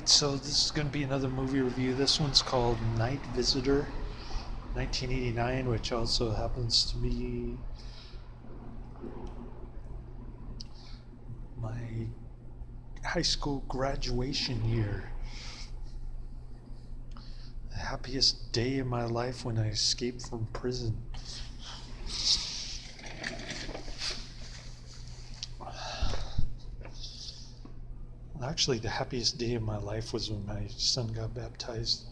So this is going to be another movie review. This one's called Night Visitor, 1989, which also happens to be my high school graduation year. The happiest day of my life when I escaped from prison. Actually, the happiest day of my life was when my son got baptized.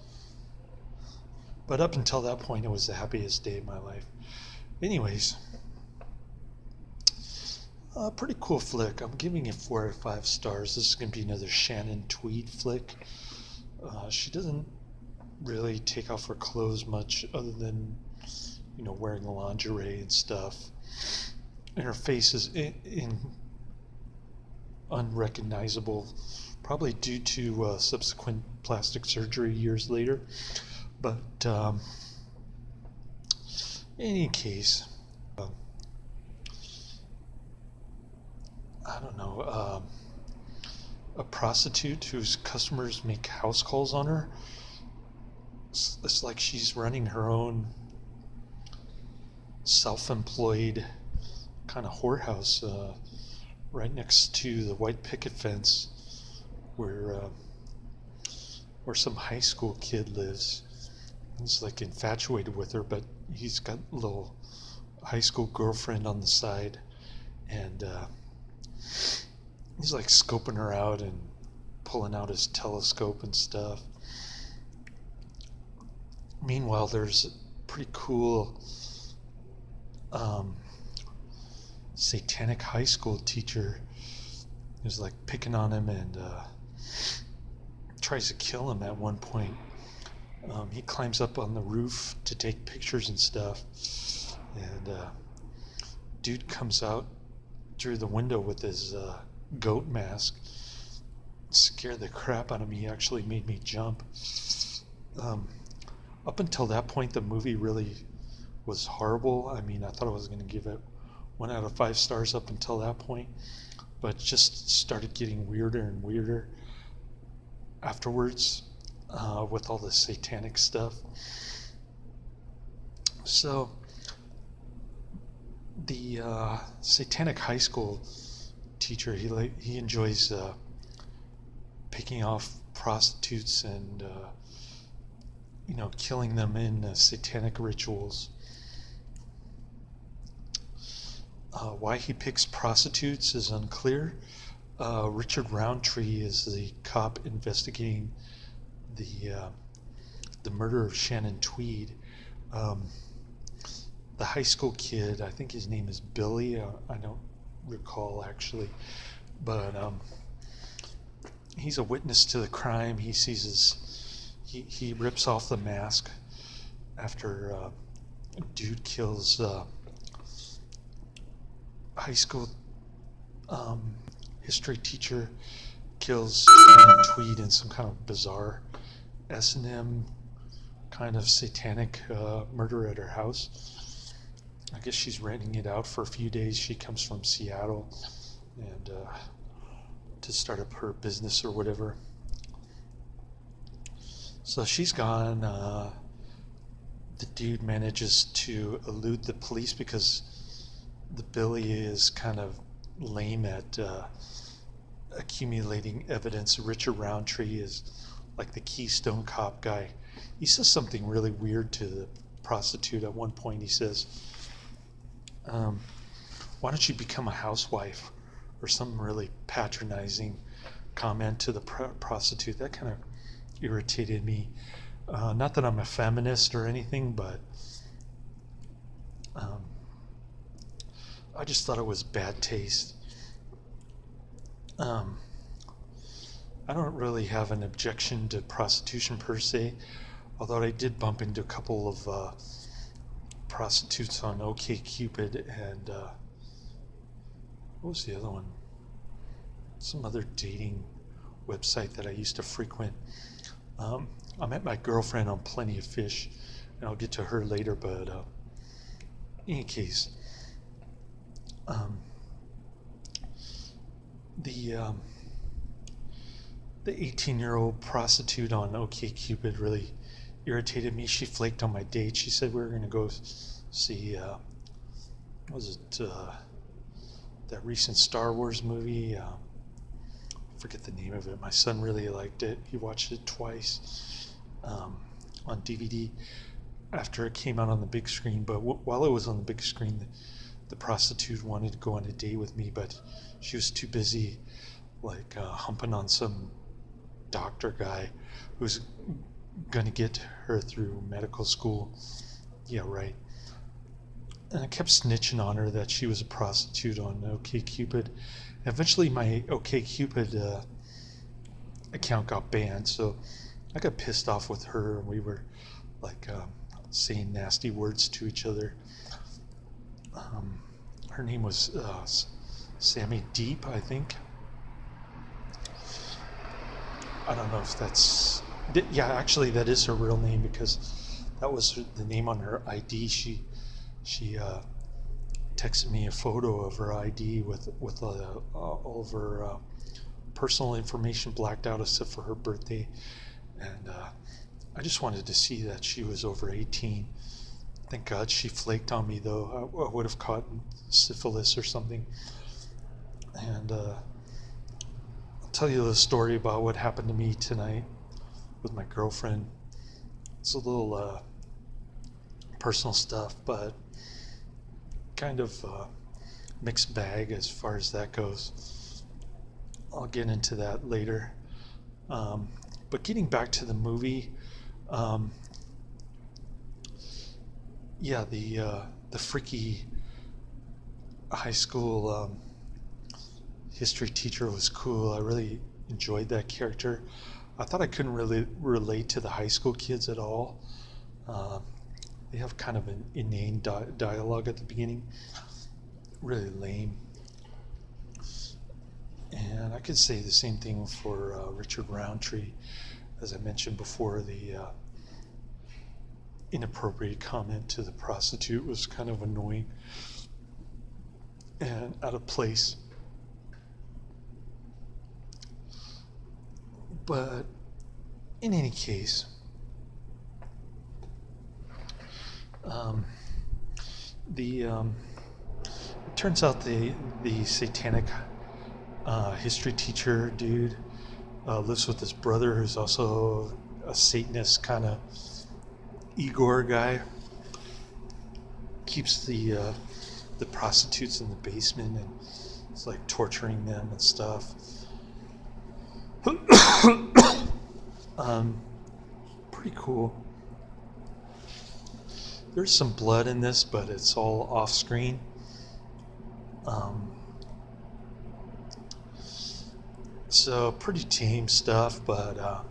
But up until that point, it was the happiest day of my life. Anyways, pretty cool flick. I'm giving it 4 out of 5 stars. This is going to be another Shannon Tweed flick. She doesn't really take off her clothes much other than, wearing lingerie and stuff. And her face is unrecognizable, probably due to subsequent plastic surgery years later. But in any case, I don't know, a prostitute whose customers make house calls on her. It's like she's running her own self-employed kind of whorehouse right next to the white picket fence where some high school kid lives. He's like infatuated with her, but he's got a little high school girlfriend on the side, and he's like scoping her out and pulling out his telescope and stuff. Meanwhile, there's a pretty cool satanic high school teacher who's like picking on him and tries to kill him at one point. He climbs up on the roof to take pictures and stuff, and dude comes out through the window with his goat mask. Scared the crap out of me. He actually made me jump. Up until that point, the movie really was horrible. I mean, I thought I was going to give it 1 out of 5 stars up until that point, but it just started getting weirder and weirder afterwards with all the satanic stuff. So the satanic high school teacher, he enjoys picking off prostitutes and killing them in satanic rituals. Why he picks prostitutes is unclear. Richard Roundtree is the cop investigating the murder of Shannon Tweed. The high school kid, I think his name is Billy. I don't recall actually, but he's a witness to the crime. He sees he rips off the mask after a dude kills high school history teacher, kills Shannon Tweed in some kind of bizarre S&M kind of satanic murder at her house. I guess she's renting it out for a few days. She comes from Seattle and to start up her business or whatever. So she's gone. The dude manages to elude the police because the Billy is kind of lame at accumulating evidence. Richard Roundtree is like the Keystone Cop guy. He says something really weird to the prostitute at one point. He says, why don't you become a housewife? Or some really patronizing comment to the prostitute. That kind of irritated me. Not that I'm a feminist or anything, but I just thought it was bad taste. I don't really have an objection to prostitution per se, although I did bump into a couple of prostitutes on OkCupid and what was the other one? Some other dating website that I used to frequent. I met my girlfriend on Plenty of Fish, and I'll get to her later, but in any case, the the 18-year-old prostitute on OkCupid really irritated me. She flaked on my date. She said we were going to go see, what was it, that recent Star Wars movie? I forget the name of it. My son really liked it. He watched it twice on DVD after it came out on the big screen. But while it was on the big screen, the prostitute wanted to go on a date with me, but she was too busy humping on some doctor guy who's gonna get her through medical school. Yeah, right. And I kept snitching on her that she was a prostitute on OkCupid. Eventually my OkCupid account got banned, so I got pissed off with her, and we were saying nasty words to each other. Her name was Sammy Deep, I think. I don't know if that's... Yeah, actually, that is her real name, because that was the name on her ID. She texted me a photo of her ID with all of her personal information blacked out except for her birthday. And I just wanted to see that she was over 18. Thank God she flaked on me, though. I would have caught syphilis or something. And I'll tell you the story about what happened to me tonight with my girlfriend. It's a little personal stuff, but kind of mixed bag as far as that goes. I'll get into that later. But getting back to the movie, yeah, the freaky high school history teacher was cool. I really enjoyed that character. I thought I couldn't really relate to the high school kids at all. They have kind of an inane dialogue at the beginning. Really lame. And I could say the same thing for Richard Roundtree. As I mentioned before, the inappropriate comment to the prostitute was kind of annoying and out of place. But in any case, it turns out the satanic history teacher dude lives with his brother, who's also a Satanist kind of Igor guy. Keeps the prostitutes in the basement and it's like torturing them and stuff. Pretty cool. There's some blood in this, but it's all off screen. So pretty tame stuff, but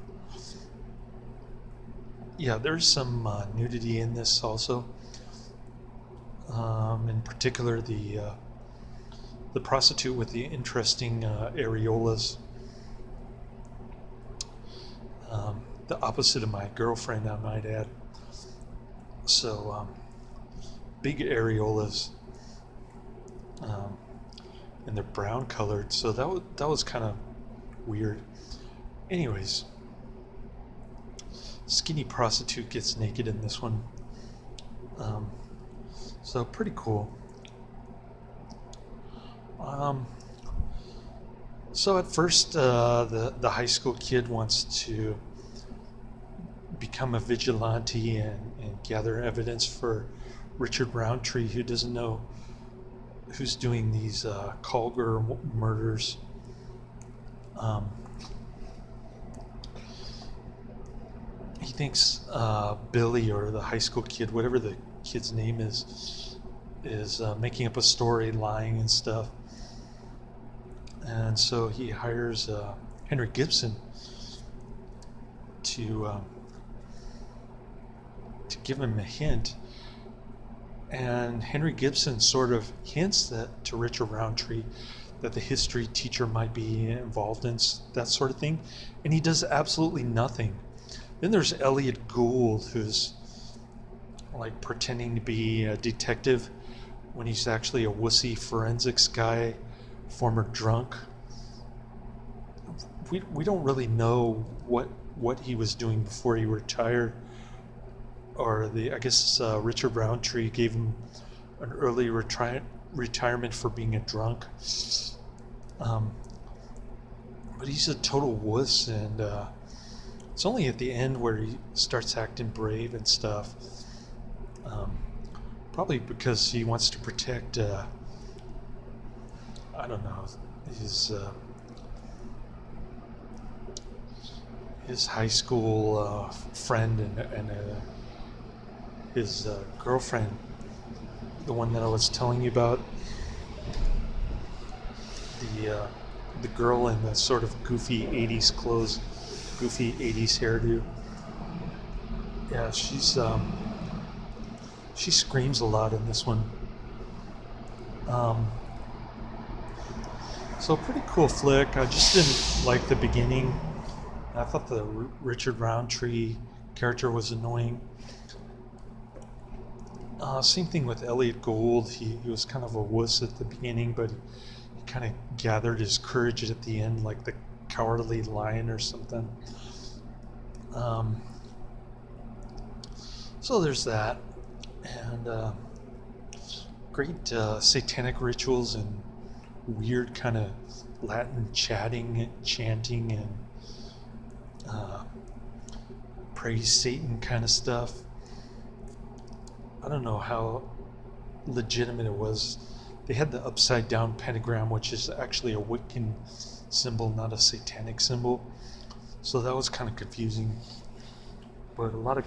yeah, there's some nudity in this also. In particular, the prostitute with the interesting areolas. The opposite of my girlfriend, I might add. So big areolas, and they're brown colored. So that was kind of weird. Anyways, skinny prostitute gets naked in this one. So pretty cool. So at first, the high school kid wants to become a vigilante and gather evidence for Richard Roundtree, who doesn't know who's doing these Culger murders. He thinks Billy, or the high school kid, whatever the kid's name is making up a story, lying and stuff. And so he hires Henry Gibson to give him a hint. And Henry Gibson sort of hints that to Richard Roundtree that the history teacher might be involved in that sort of thing, and he does absolutely nothing. Then there's Elliot Gould, who's like pretending to be a detective when he's actually a wussy forensics guy, former drunk. we don't really know what he was doing before he retired, or I guess Richard Roundtree gave him an early retirement for being a drunk. Um, but he's a total wuss, and it's only at the end where he starts acting brave and stuff. Probably because he wants to protect, I don't know, his high school friend and his girlfriend, the one that I was telling you about, the girl in the sort of goofy 80s clothes, goofy 80s hairdo. Yeah, she screams a lot in this one. So pretty cool flick. I just didn't like the beginning. I thought the Richard Roundtree character was annoying. Same thing with Elliot Gould. He was kind of a wuss at the beginning, but he kind of gathered his courage at the end, like the Cowardly Lion or something. So there's that. And great satanic rituals and weird kind of Latin chanting, and praise Satan kind of stuff. I don't know how legitimate it was. They had the upside down pentagram, which is actually a Wiccan symbol, not a satanic symbol. So that was kind of confusing. But a lot of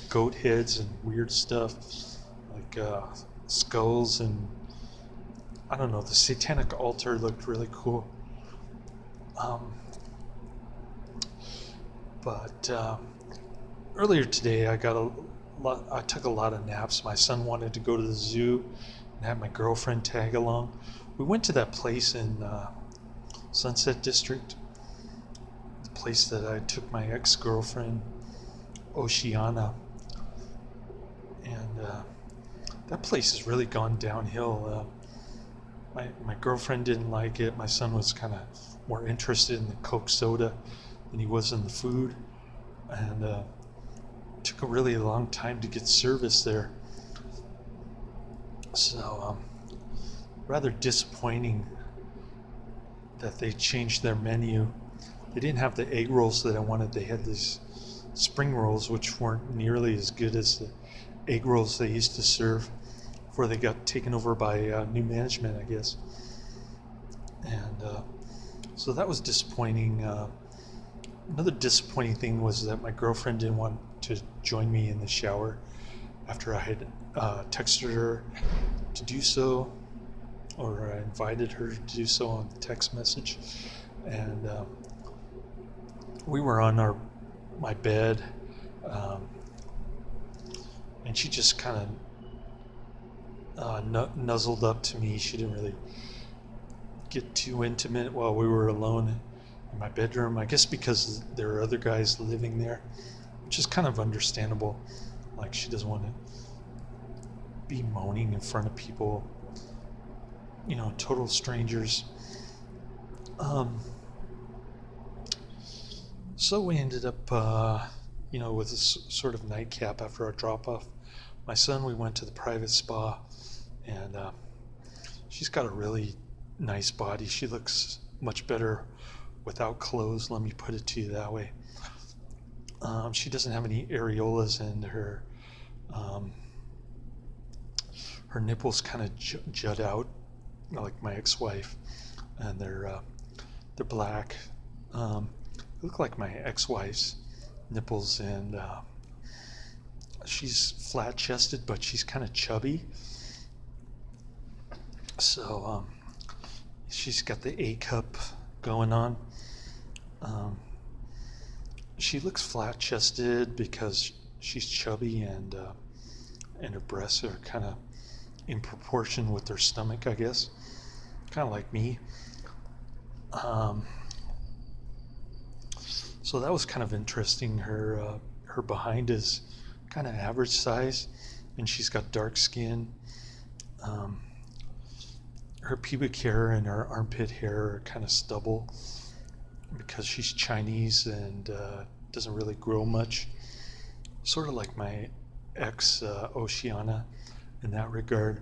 goat heads and weird stuff, like skulls, and I don't know, the satanic altar looked really cool. But earlier today, I took a lot of naps. My son wanted to go to the zoo and have my girlfriend tag along. We went to that place in Sunset District, the place that I took my ex-girlfriend, Oceana. And that place has really gone downhill. My girlfriend didn't like it. My son was kind of more interested in the Coke soda than he was in the food. And it took a really long time to get service there. So rather disappointing that they changed their menu. They didn't have the egg rolls that I wanted. They had these spring rolls, which weren't nearly as good as the egg rolls they used to serve before they got taken over by new management, I guess. And so that was disappointing. Another disappointing thing was that my girlfriend didn't want to join me in the shower after I had texted her to do so, or I invited her to do so on the text message. And we were on my bed, and she just kind of nuzzled up to me. She didn't really get too intimate while we were alone in my bedroom. I guess because there are other guys living there, which is kind of understandable. Like, she doesn't want to be moaning in front of people, total strangers. So we ended up, with a sort of nightcap after our drop-off. My son, we went to the private spa, and she's got a really nice body. She looks much better without clothes, let me put it to you that way. She doesn't have any areolas, and her nipples kind of jut out, like my ex-wife, and they're black. They look like my ex-wife's nipples, and she's flat-chested, but she's kind of chubby. So she's got the A cup going on. She looks flat-chested because she's chubby, and her breasts are kind of in proportion with her stomach, I guess. Kind of like me. So that was kind of interesting. Her behind is kind of average size, and she's got dark skin. Her pubic hair and her armpit hair are kind of stubble. because she's Chinese and doesn't really grow much. Sort of like my ex, Oceana, in that regard.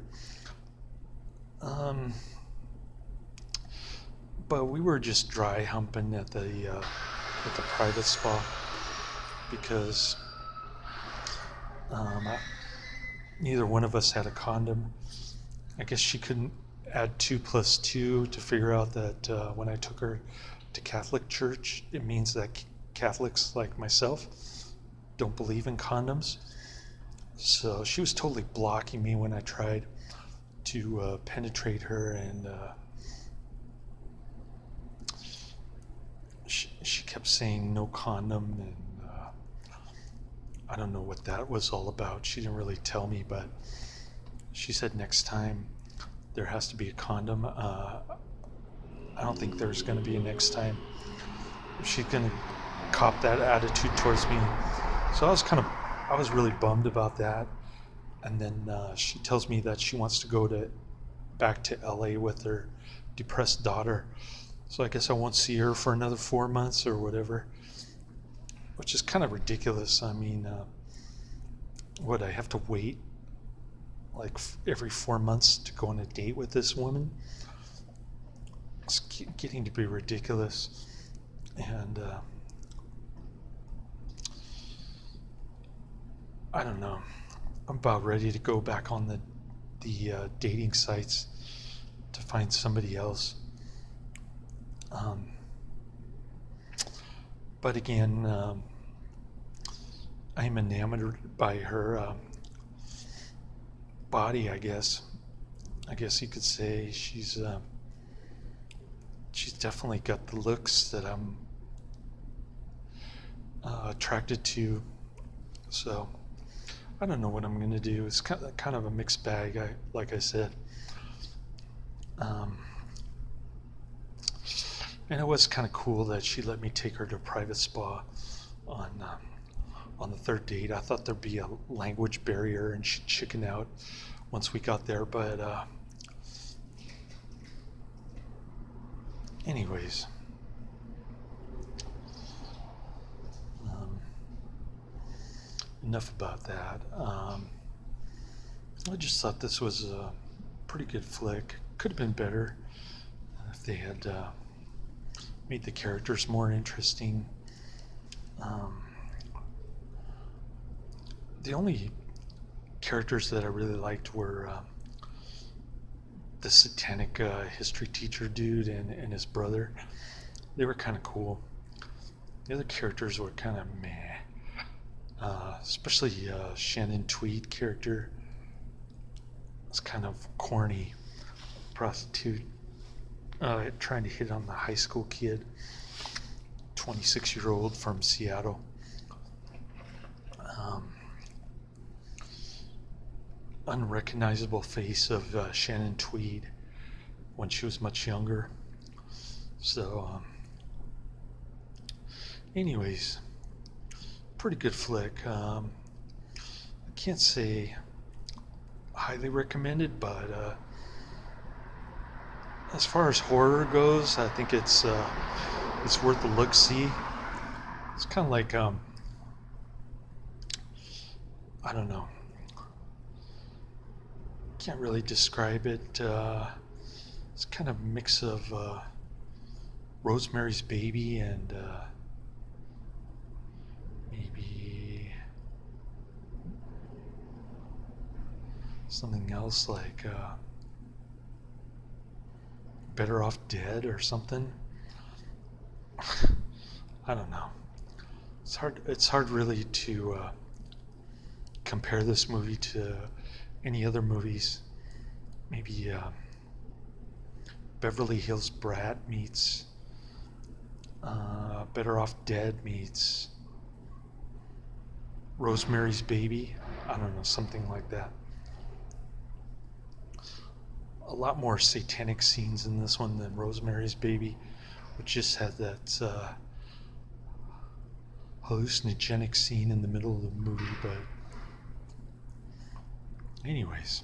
But we were just dry humping at the private spa because neither one of us had a condom. I guess she couldn't add 2 plus 2 to figure out that when I took her to Catholic church, it means that Catholics like myself don't believe in condoms. So she was totally blocking me when I tried to penetrate her, and she kept saying no condom, and I don't know what that was all about. She didn't really tell me, but she said next time there has to be a condom. I don't think there's going to be a next time. She's going to cop that attitude towards me. So I was really bummed about that. And then she tells me that she wants to go back to LA with her depressed daughter. So I guess I won't see her for another 4 months or whatever, which is kind of ridiculous. I mean, would I have to wait like every 4 months to go on a date with this woman? It's getting to be ridiculous. And I don't know. I'm about ready to go back on the dating sites to find somebody else. But again, I'm enamored by her body, I guess. I guess you could say she's definitely got the looks that I'm attracted to. So I don't know what I'm going to do. It's kind of a mixed bag, like I said. And it was kind of cool that she let me take her to a private spa on the third date. I thought there'd be a language barrier and she'd chicken out once we got there, but anyways. Enough about that. I just thought this was a pretty good flick. Could have been better if they had made the characters more interesting. The only characters that I really liked were the satanic history teacher dude and his brother. They were kind of cool. The other characters were kind of meh. Especially Shannon Tweed character. It's kind of corny prostitute trying to hit on the high school kid, 26-year-old from Seattle. Unrecognizable face of Shannon Tweed when she was much younger. So anyways, pretty good flick. I can't say highly recommended, but as far as horror goes, I think it's worth a look-see. It's kind of like I don't know. Can't really describe it. It's kind of a mix of Rosemary's Baby and maybe something else like Better Off Dead or something. I don't know. It's hard really to compare this movie to any other movies. Maybe Beverly Hills Brat meets Better Off Dead meets Rosemary's Baby. I don't know, something like that. A lot more satanic scenes in this one than Rosemary's Baby, which just had that hallucinogenic scene in the middle of the movie. But anyways,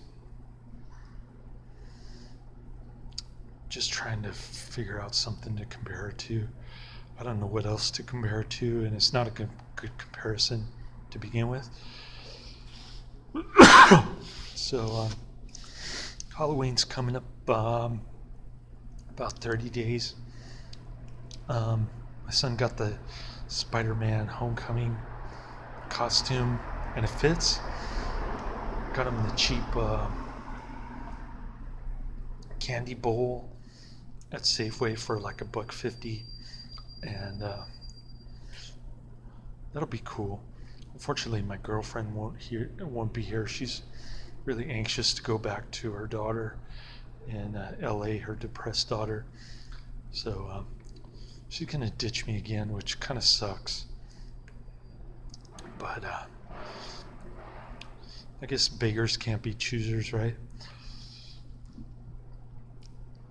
just trying to figure out something to compare it to. I don't know what else to compare it to, and it's not a good comparison to begin with. So Halloween's coming up about 30 days. My son got the Spider-Man Homecoming costume, and it fits. Got him the cheap candy bowl at Safeway for like $1.50, and that'll be cool. Unfortunately, my girlfriend won't be here. She's really anxious to go back to her daughter in LA, her depressed daughter. So she's gonna ditch me again, which kind of sucks. But I guess beggars can't be choosers, right?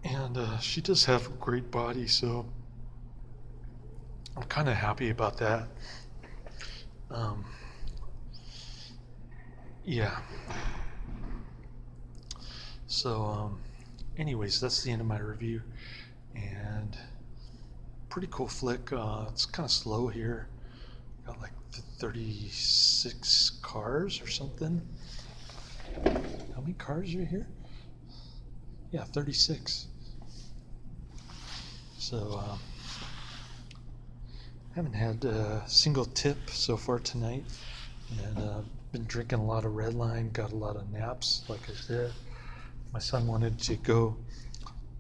And she does have a great body, so I'm kind of happy about that. Yeah. So, anyways, that's the end of my review. And pretty cool flick. It's kind of slow here. Got like 36 cars or something. How many cars are here? Yeah, 36. So, haven't had a single tip so far tonight, and been drinking a lot of red line, got a lot of naps, like I said. My son wanted to go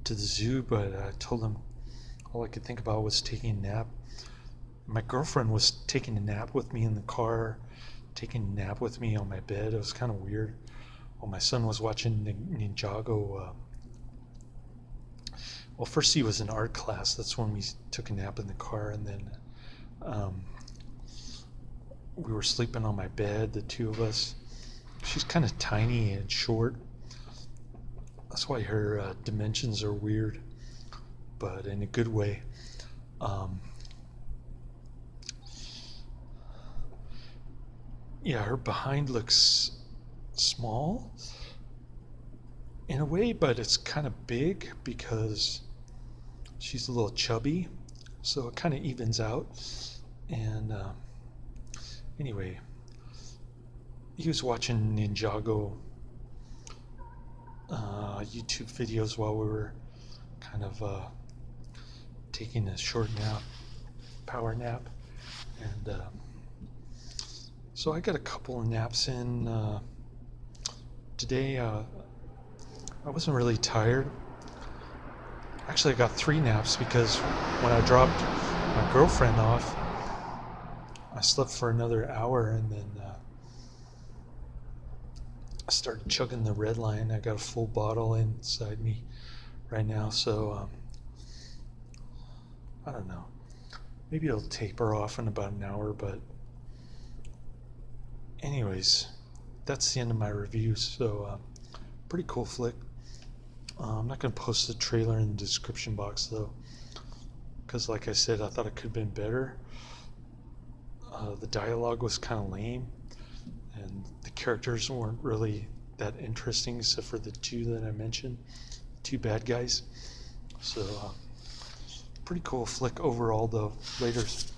to the zoo, but I told him all I could think about was taking a nap. My girlfriend was taking a nap with me in the car, taking a nap with me on my bed. It was kind of weird. While my son was watching Ninjago. Well, first he was in art class. That's when we took a nap in the car, and then we were sleeping on my bed, the two of us. She's kind of tiny and short. That's why her dimensions are weird, but in a good way. Yeah, her behind looks small in a way, but it's kind of big because she's a little chubby, so it kind of evens out. And anyway, he was watching Ninjago YouTube videos while we were kind of taking a short nap, power nap, and so I got a couple of naps in today. I wasn't really tired. Actually, I got 3 naps because when I dropped my girlfriend off, I slept for another hour, and then I started chugging the red line. I got a full bottle inside me right now, so I don't know. Maybe it'll taper off in about an hour, but anyways, that's the end of my review. So pretty cool flick. I'm not going to post the trailer in the description box though, because like I said, I thought it could have been better. The dialogue was kind of lame, and the characters weren't really that interesting except for the 2 that I mentioned, 2 bad guys. So pretty cool flick overall though. Laters.